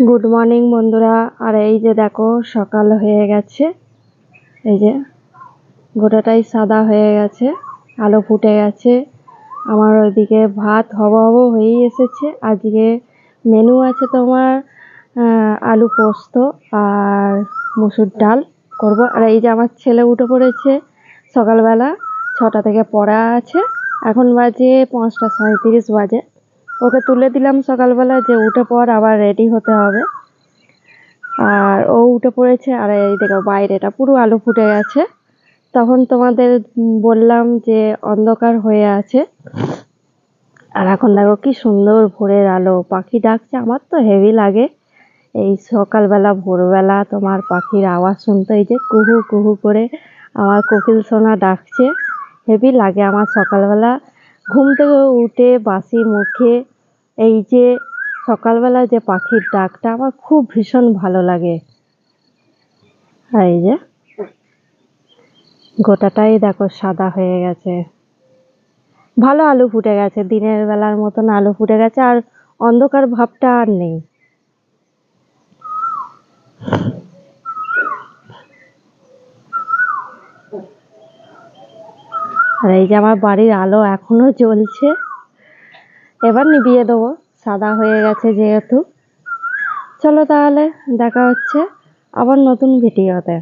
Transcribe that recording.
Good morning বন্ধুরা। আর এই যে দেখো সকাল হয়ে গেছে, এই যে গোটাটাই সাদা হয়ে গেছে, আলো ফুটে গেছে। আমার ওইদিকে ভাত হব হয়েই এসেছে। আজকে মেনু আছে তোমার আলু পোস্ত আর মুসুর ডাল করব। আর এই যে আমার ছেলে উঠে পড়েছে সকালবেলা, 6টা থেকে পড়া আছে, এখন বাজে 5টা 37 বাজে। ওকে তুলে দিলাম সকালবেলা যে উঠে পড়, আবার রেডি হতে হবে। আর ও উঠে পড়েছে। আর এই দেখো বাইরেটা পুরো আলো ফুটে গেছে। তখন তোমাদের বললাম যে অন্ধকার হয়ে আছে, আর এখন দেখো কি সুন্দর ভোরের আলো, পাখি ডাকছে। আমার তো হেভি লাগে এই সকালবেলা ভোরবেলা তোমার পাখির আওয়াজ শুনতে। এই যে কুহু কুহু করে আমার কোকিল সোনা ডাকছে, হেভি লাগে আমার সকালবেলা ঘুম থেকে উঠে বাসি মুখে এই যে সকালবেলা যে পাখির ডাকটা আমার খুব ভীষণ ভালো লাগে। আর এই যে গোটাটাই দেখো সাদা হয়ে গেছে, ভালো আলো ফুটে গেছে, দিনের বেলার মতন আলো ফুটে গেছে, আর অন্ধকার ভাবটা আর নেই। আর এই যে আমার বাড়ির আলো এখনো জ্বলছে, এবার নিভিয়ে দেবো, সাদা হয়ে গেছে যেহেতু। চলো তাহলে দেখা হচ্ছে আবার নতুন ভিডিওতে।